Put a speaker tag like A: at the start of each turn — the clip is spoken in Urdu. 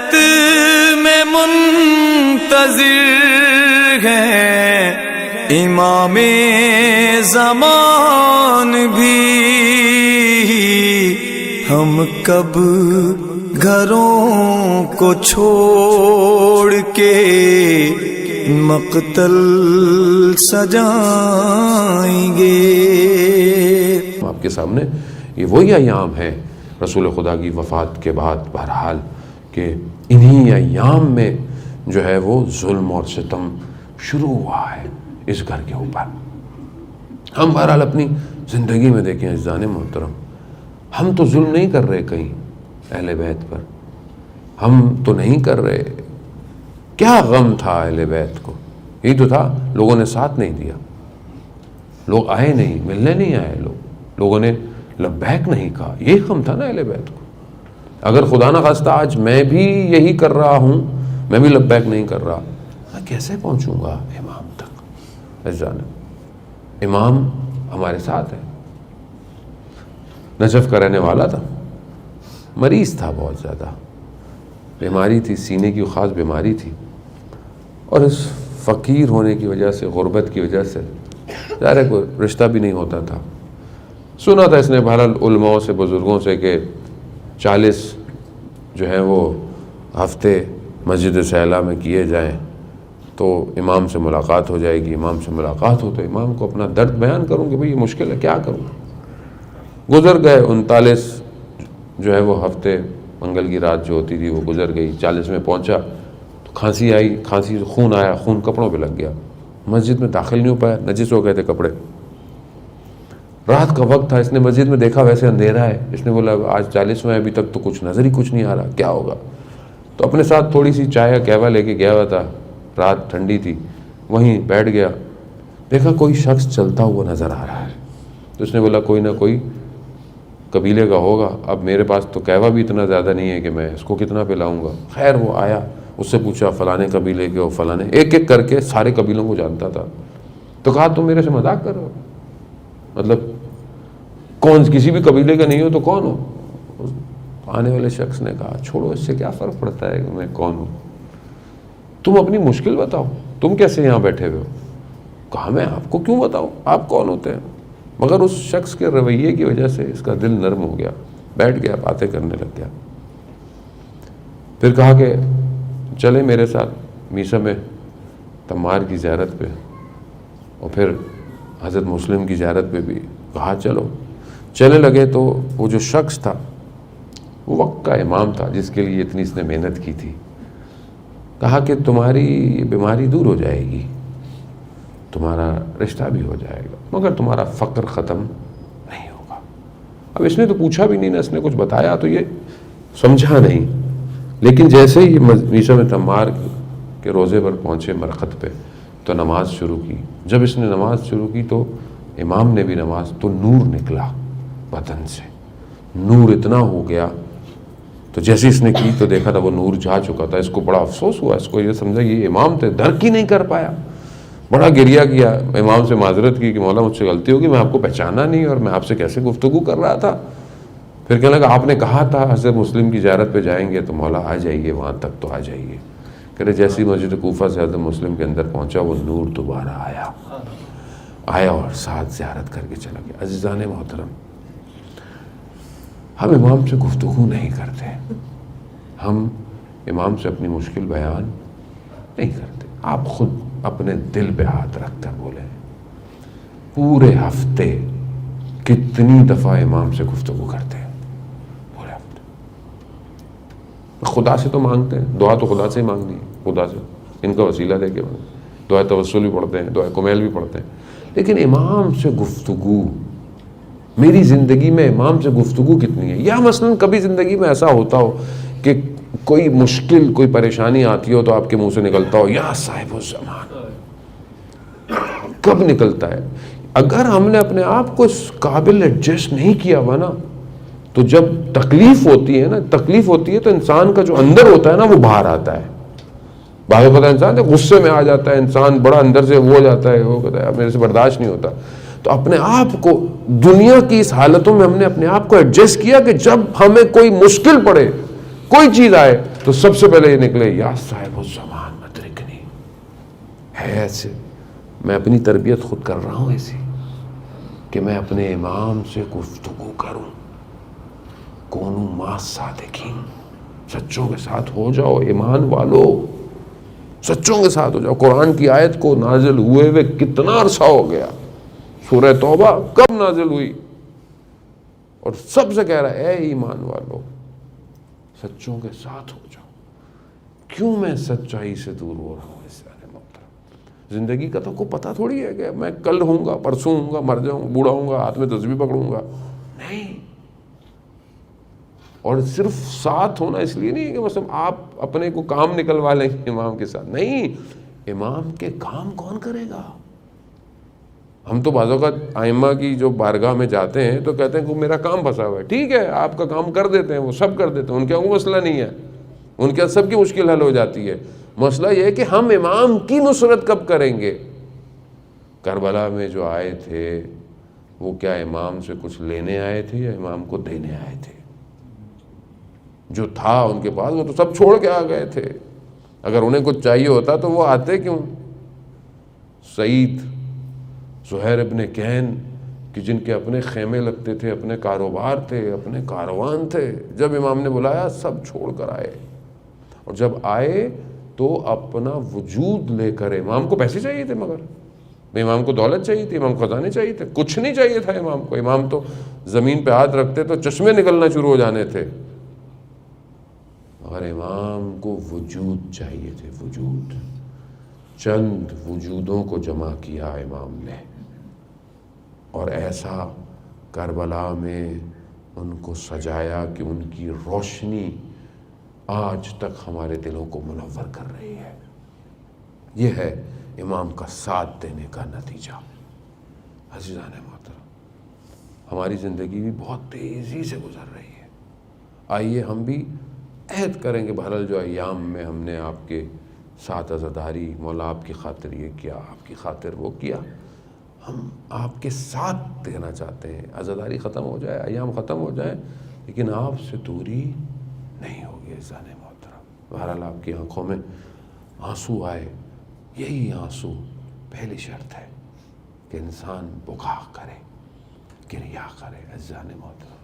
A: رحمت میں منتظر ہیں امام زمان بھی، ہم کب گھروں کو چھوڑ کے مقتل سجائیں گے۔
B: آپ کے سامنے یہ وہی ایام ہے رسول خدا کی وفات کے بعد، بہرحال کہ انہی ایام میں جو ہے وہ ظلم اور ستم شروع ہوا ہے اس گھر کے اوپر۔ ہم بہرحال اپنی زندگی میں دیکھیں عزیزان محترم، ہم تو ظلم نہیں کر رہے کہیں اہل بیت پر، ہم تو نہیں کر رہے۔ کیا غم تھا اہل بیت کو؟ یہی تو تھا، لوگوں نے ساتھ نہیں دیا، لوگ آئے نہیں، ملنے نہیں آئے، لوگوں نے لبیک نہیں کہا، یہی غم تھا نا اہل بیت کو۔ اگر خدا نہ خواستہ آج میں بھی یہی کر رہا ہوں، میں بھی لبیک نہیں کر رہا، میں کیسے پہنچوں گا امام تک؟ عزیزان، امام ہمارے ساتھ ہے، نجف کا رہنے والا تھا، مریض تھا، بہت زیادہ بیماری تھی، سینے کی خاص بیماری تھی، اور اس فقیر ہونے کی وجہ سے، غربت کی وجہ سے ظاہر ہے کوئی رشتہ بھی نہیں ہوتا تھا۔ سنا تھا اس نے بہرحال علماء سے، بزرگوں سے کہ 40 جو ہیں وہ ہفتے مسجد سہلا میں کیے جائیں تو امام سے ملاقات ہو جائے گی، امام سے ملاقات ہو تو امام کو اپنا درد بیان کروں کہ بھئی یہ مشکل ہے، کیا کروں۔ گزر گئے 39 جو ہے وہ ہفتے، منگل کی رات جو ہوتی تھی وہ گزر گئی، 40 میں پہنچا تو کھانسی آئی، کھانسی سے خون آیا، خون کپڑوں پہ لگ گیا، مسجد میں داخل نہیں ہو پایا، نجس ہو گئے تھے کپڑے۔ رات کا وقت تھا، اس نے مسجد میں دیکھا ویسے اندھیرا ہے، اس نے بولا آج 40 میں ابھی تک تو کچھ نظر ہی کچھ نہیں آ رہا، کیا ہوگا؟ تو اپنے ساتھ تھوڑی سی چائے یا قہوہ لے کے گیا ہوا تھا، رات ٹھنڈی تھی، وہیں بیٹھ گیا، دیکھا کوئی شخص چلتا ہوا نظر آ رہا ہے، تو اس نے بولا کوئی نہ کوئی قبیلے کا ہوگا، اب میرے پاس تو قہوہ بھی اتنا زیادہ نہیں ہے کہ میں اس کو کتنا پلاؤں گا۔ خیر وہ آیا، اس سے پوچھا فلانے قبیلے کے ہو، فلانے، ایک ایک کر کے سارے قبیلوں کو جانتا تھا۔ تو کہا تم میرے سے مذاق کر رہے ہو؟ مطلب کون، کسی بھی قبیلے کا نہیں ہو تو کون ہو؟ آنے والے شخص نے کہا چھوڑو، اس سے کیا فرق پڑتا ہے کہ میں کون ہوں، تم اپنی مشکل بتاؤ، تم کیسے یہاں بیٹھے ہوئے ہو؟ کہا میں آپ کو کیوں بتاؤں، آپ کون ہوتے ہیں؟ مگر اس شخص کے رویے کی وجہ سے اس کا دل نرم ہو گیا، بیٹھ گیا، باتیں کرنے لگ گیا۔ پھر کہا کہ چلے میرے ساتھ میسا میں تمار کی زیارت پہ، اور پھر حضرت مسلم کی زیارت پہ بھی کہا چلو۔ چلنے لگے تو وہ جو شخص تھا وہ وقت کا امام تھا جس کے لیے اتنی اس نے محنت کی تھی، کہا کہ تمہاری یہ بیماری دور ہو جائے گی، تمہارا رشتہ بھی ہو جائے گا، مگر تمہارا فقر ختم نہیں ہوگا۔ اب اس نے تو پوچھا بھی نہیں نا، اس نے کچھ بتایا تو یہ سمجھا نہیں، لیکن جیسے ہی میسا میں تمار کے روزے پر پہنچے مرقد پہ تو نماز شروع کی۔ جب اس نے نماز شروع کی تو امام نے بھی نماز، تو نور نکلا بدن سے، نور اتنا ہو گیا، تو جیسے اس نے کی تو دیکھا تھا وہ نور جا چکا تھا۔ اس کو بڑا افسوس ہوا، اس کو یہ سمجھا یہ امام تھے، درک ہی نہیں کر پایا، بڑا گریہ کیا، امام سے معذرت کی کہ مولا مجھ سے غلطی ہوگی، میں آپ کو پہچانا نہیں اور میں آپ سے کیسے گفتگو کر رہا تھا۔ پھر کہنے لگا آپ نے کہا تھا حضرت مسلم کی زیارت پہ جائیں گے تو مولا آ جائیے، وہاں تک تو آ جائیے۔ کہہ رہے جیسی مسجد کوفہ سے حضرت مسلم کے اندر پہنچا وہ نور دوبارہ آیا اور ساتھ زیارت کر کے چلا گیا۔ عزیزان محترم، ہم امام سے گفتگو نہیں کرتے، ہم امام سے اپنی مشکل بیان نہیں کرتے۔ آپ خود اپنے دل پہ ہاتھ رکھ کر بولیں، پورے ہفتے کتنی دفعہ امام سے گفتگو کرتے ہیں؟ پورے ہفتے خدا سے تو مانگتے ہیں، دعا تو خدا سے ہی مانگنی ہے، خدا سے ان کا وسیلہ دے کے دعا توسل بھی پڑھتے ہیں، دعا کمیل بھی پڑھتے ہیں، لیکن امام سے گفتگو، میری زندگی میں امام سے گفتگو کتنی ہے؟ یا مثلا کبھی زندگی میں ایسا ہوتا ہو کہ کوئی مشکل، کوئی پریشانی آتی ہو تو آپ کے منہ سے نکلتا ہو یا صاحب الزمان، کب نکلتا ہے؟ اگر ہم نے اپنے آپ کو اس قابل ایڈجسٹ نہیں کیا ہوا نا، تو جب تکلیف ہوتی ہے نا، تکلیف ہوتی ہے تو انسان کا جو اندر ہوتا ہے نا وہ باہر آتا ہے۔ بعض پتہ انسان غصے میں آ جاتا ہے، انسان بڑا اندر سے وہ ہو جاتا ہے، وہ کہتا ہے اب میرے سے برداشت نہیں ہوتا۔ تو اپنے آپ کو دنیا کی اس حالتوں میں ہم نے اپنے آپ کو ایڈجسٹ کیا کہ جب ہمیں کوئی مشکل پڑے کوئی چیز آئے تو سب سے پہلے یہ نکلے یا صاحب الزمان مدرکنی. ہے ایسے. میں اپنی تربیت خود کر رہا ہوں ایسی کہ میں اپنے امام سے گفتگو کروں. کونوا مع الصادقین، سچوں کے ساتھ ہو جاؤ ایمان والو، سچوں کے ساتھ ہو جاؤ. قرآن کی آیت کو نازل ہوئے ہوئے کتنا عرصہ ہو گیا. سورہ توبہ کب نازل ہوئی اور سب سے کہہ رہا ہے اے ایمان والو سچوں کے ساتھ ہو جاؤ. کیوں میں سچائی سے دور ہو رہا ہوں؟ اس زندگی کا تو کو پتہ تھوڑی ہے کہ میں کل ہوں گا، پرسوں ہوں گا، مر جاؤں، بوڑھا ہوں گا، ہاتھ میں تسبیح پکڑوں گا. نہیں. اور صرف ساتھ ہونا اس لیے نہیں کہ مثلا آپ اپنے کو کام نکلوا لیں گے امام کے ساتھ. نہیں، امام کے کام کون کرے گا؟ ہم تو بعض اوقات ائمہ کی جو بارگاہ میں جاتے ہیں تو کہتے ہیں کہ میرا کام پھنسا ہوا ہے. ٹھیک ہے، آپ کا کام کر دیتے ہیں، وہ سب کر دیتے ہیں، ان کے کوئی مسئلہ نہیں ہے، ان کے سب کی مشکل حل ہو جاتی ہے. مسئلہ یہ ہے کہ ہم امام کی نصرت کب کریں گے؟ کربلا میں جو آئے تھے وہ کیا امام سے کچھ لینے آئے تھے یا امام کو دینے آئے تھے؟ جو تھا ان کے پاس وہ تو سب چھوڑ کے آ گئے تھے. اگر انہیں کچھ چاہیے ہوتا تو وہ آتے کیوں؟ سعید، زہیر ابن کہن کہ جن کے اپنے خیمے لگتے تھے، اپنے کاروبار تھے، اپنے کاروان تھے، جب امام نے بلایا سب چھوڑ کر آئے. اور جب آئے تو اپنا وجود لے کر. امام کو پیسے چاہیے تھے، مگر امام کو دولت چاہیے تھی، امام کو خزانے چاہیے تھے، کچھ نہیں چاہیے تھا امام کو. امام تو زمین پہ ہاتھ رکھتے تو چشمے نکلنا شروع ہو جانے تھے. اور امام کو وجود چاہیے تھے، وجود. چند وجودوں کو جمع کیا امام نے، اور ایسا کربلا میں ان کو سجایا کہ ان کی روشنی آج تک ہمارے دلوں کو منور کر رہی ہے. یہ ہے امام کا ساتھ دینے کا نتیجہ. عزیزان محترم، ہماری زندگی بھی بہت تیزی سے گزر رہی ہے. آئیے ہم بھی عہد کریں کہ بہرحال جو ایام میں ہم نے آپ کے ساتھ عزاداری، مولا آپ کی خاطر یہ کیا، آپ کی خاطر وہ کیا، ہم آپ کے ساتھ دینا چاہتے ہیں. عزاداری ختم ہو جائے، ایام ختم ہو جائے، لیکن آپ سے دوری نہیں ہوگی. عزیزان محترم، بہرحال آپ کی آنکھوں میں آنسو آئے، یہی آنسو پہلی شرط ہے کہ انسان بکا کرے، گریہ کرے. عزیزان محترم،